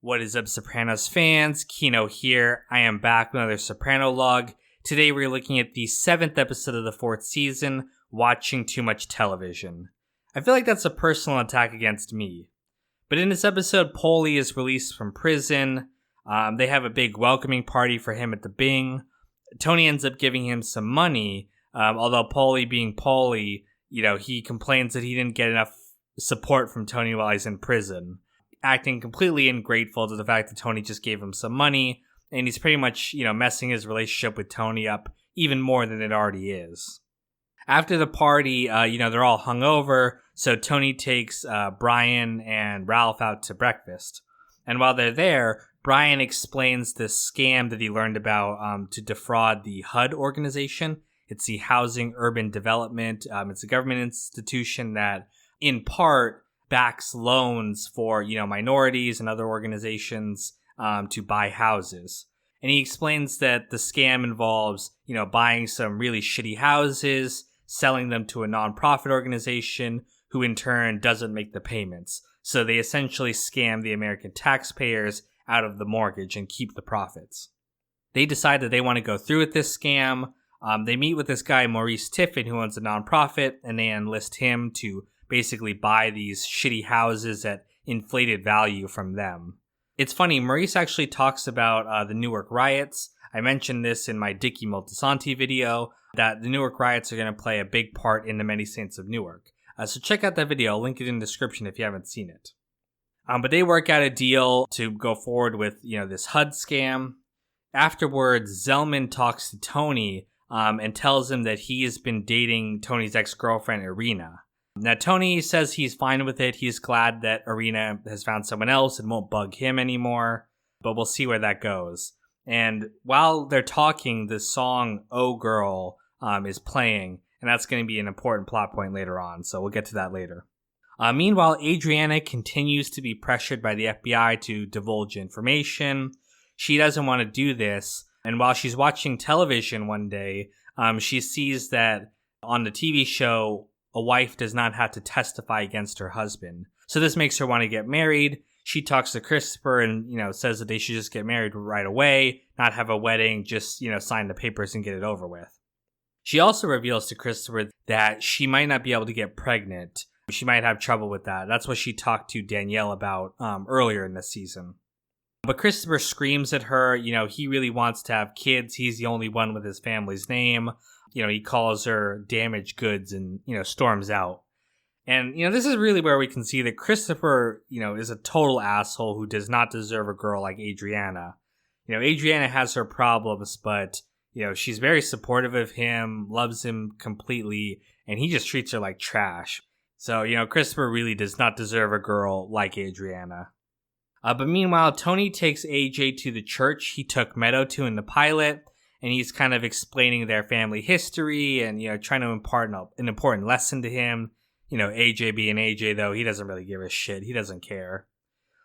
What is up, Sopranos fans? Kino here. I am back with another Soprano log. Today we're looking at the 7th episode of the 4th season, Watching Too Much Television. I feel like that's a personal attack against me. But in this episode, Paulie is released from prison. They have a big welcoming party for him at the Bing. Tony ends up giving him some money, although Paulie being Paulie, he complains that he didn't get enough support from Tony while he's in prison, acting completely ungrateful to the fact that Tony just gave him some money, and he's pretty much, messing his relationship with Tony up even more than it already is. After the party, they're all hungover, so Tony takes Brian and Ralph out to breakfast. And while they're there, Brian explains the scam that he learned about to defraud the HUD organization. It's the Housing Urban Development. It's a government institution that, in part, backs loans for, minorities and other organizations to buy houses. And he explains that the scam involves, buying some really shitty houses, selling them to a nonprofit organization who in turn doesn't make the payments. So they essentially scam the American taxpayers out of the mortgage and keep the profits. They decide that they want to go through with this scam. They meet with this guy, Maurice Tiffin, who owns a nonprofit, and they enlist him to basically buy these shitty houses at inflated value from them. It's funny, Maurice actually talks about the Newark riots. I mentioned this in my Dickie Moltisanti video, that the Newark riots are going to play a big part in the Many Saints of Newark. So check out that video. I'll link it in the description if you haven't seen it. But they work out a deal to go forward with, this HUD scam. Afterwards, Zellman talks to Tony and tells him that he has been dating Tony's ex-girlfriend, Irina. Now, Tony says he's fine with it. He's glad that Irina has found someone else and won't bug him anymore, but we'll see where that goes. And while they're talking, the song Oh Girl is playing, and that's going to be an important plot point later on, so we'll get to that later. Meanwhile, Adrienne continues to be pressured by the FBI to divulge information. She doesn't want to do this, and while she's watching television one day, she sees that on the TV show, a wife does not have to testify against her husband. So this makes her want to get married. She talks to Christopher and, says that they should just get married right away, not have a wedding, just, sign the papers and get it over with. She also reveals to Christopher that she might not be able to get pregnant. She might have trouble with that. That's what she talked to Danielle about earlier in the season. But Christopher screams at her. He really wants to have kids. He's the only one with his family's name. He calls her damaged goods and, storms out. And, this is really where we can see that Christopher, is a total asshole who does not deserve a girl like Adriana. Adriana has her problems, but, she's very supportive of him, loves him completely, and he just treats her like trash. So, Christopher really does not deserve a girl like Adriana. But meanwhile, Tony takes AJ to the church he took Meadow to in the pilot, and he's kind of explaining their family history and, trying to impart an important lesson to him. AJ being AJ, though, he doesn't really give a shit. He doesn't care.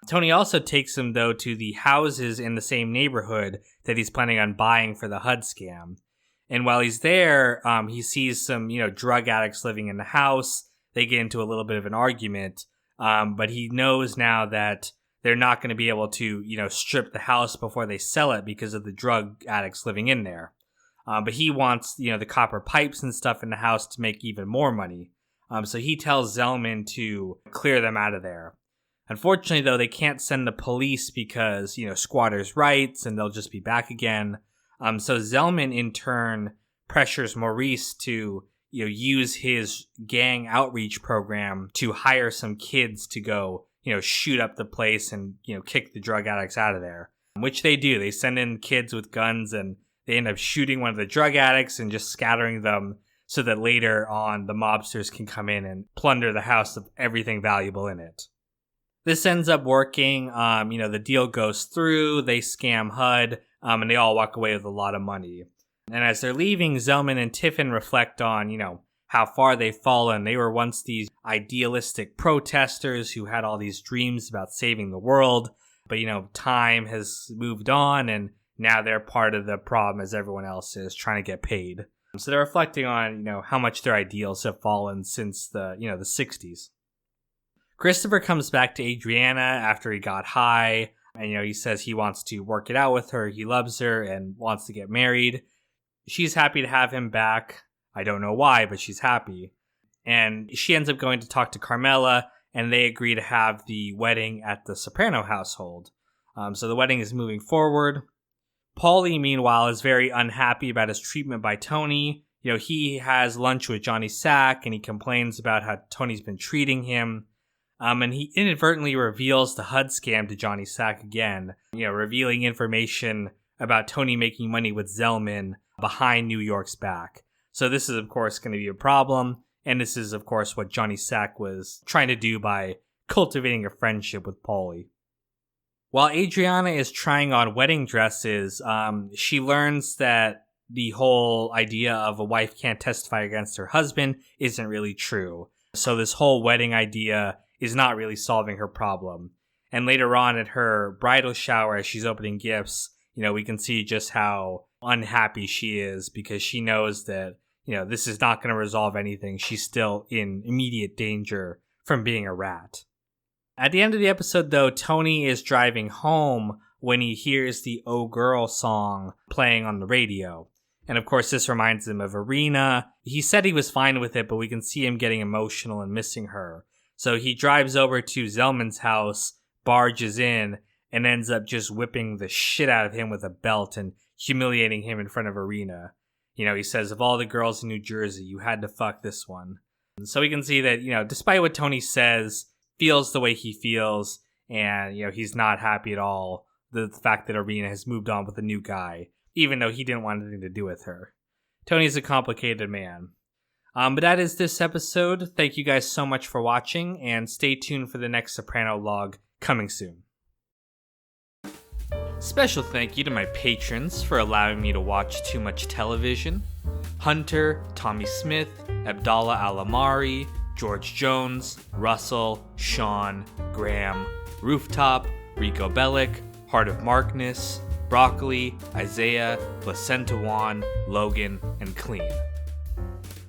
Tony also takes him, though, to the houses in the same neighborhood that he's planning on buying for the HUD scam. And while he's there, he sees some, drug addicts living in the house. They get into a little bit of an argument, but he knows now that they're not going to be able to, strip the house before they sell it because of the drug addicts living in there. But he wants, the copper pipes and stuff in the house to make even more money. So he tells Zellman to clear them out of there. Unfortunately, though, they can't send the police because, squatters' rights, and they'll just be back again. So Zellman, in turn, pressures Maurice to, use his gang outreach program to hire some kids to go, shoot up the place and, kick the drug addicts out of there. Which they do. They send in kids with guns and they end up shooting one of the drug addicts and just scattering them so that later on the mobsters can come in and plunder the house of everything valuable in it. This ends up working. The deal goes through. They scam HUD and they all walk away with a lot of money. And as they're leaving, Zellman and Tiffin reflect on, how far they've fallen. They were once these idealistic protesters who had all these dreams about saving the world. But, time has moved on and now they're part of the problem as everyone else is trying to get paid. So they're reflecting on, how much their ideals have fallen since the 60s. Christopher comes back to Adriana after he got high. And, he says he wants to work it out with her. He loves her and wants to get married. She's happy to have him back. I don't know why, but she's happy. And she ends up going to talk to Carmela, and they agree to have the wedding at the Soprano household. So the wedding is moving forward. Paulie, meanwhile, is very unhappy about his treatment by Tony. He has lunch with Johnny Sack, and he complains about how Tony's been treating him. And he inadvertently reveals the HUD scam to Johnny Sack again, revealing information about Tony making money with Zellman behind New York's back. So this is, of course, going to be a problem. And this is, of course, what Johnny Sack was trying to do by cultivating a friendship with Paulie. While Adriana is trying on wedding dresses, she learns that the whole idea of a wife can't testify against her husband isn't really true. So this whole wedding idea is not really solving her problem. And later on at her bridal shower, as she's opening gifts, we can see just how unhappy she is because she knows that, this is not going to resolve anything. She's still in immediate danger from being a rat. At the end of the episode, though, Tony is driving home when he hears the Oh Girl song playing on the radio. And of course, this reminds him of Irina. He said he was fine with it, but we can see him getting emotional and missing her. So he drives over to Zellman's house, barges in, and ends up just whipping the shit out of him with a belt and humiliating him in front of Irina. He says, of all the girls in New Jersey, you had to fuck this one. So we can see that, despite what Tony says, feels the way he feels, and, he's not happy at all. The fact that Irina has moved on with a new guy, even though he didn't want anything to do with her. Tony's a complicated man. But that is this episode. Thank you guys so much for watching, and stay tuned for the next Soprano log coming soon. Special thank you to my patrons for allowing me to watch too much television. Hunter, Tommy Smith, Abdallah Alamari, George Jones, Russell, Sean, Graham, Rooftop, Rico Bellick, Heart of Markness, Broccoli, Isaiah, Placenta Juan, Logan, and Clean.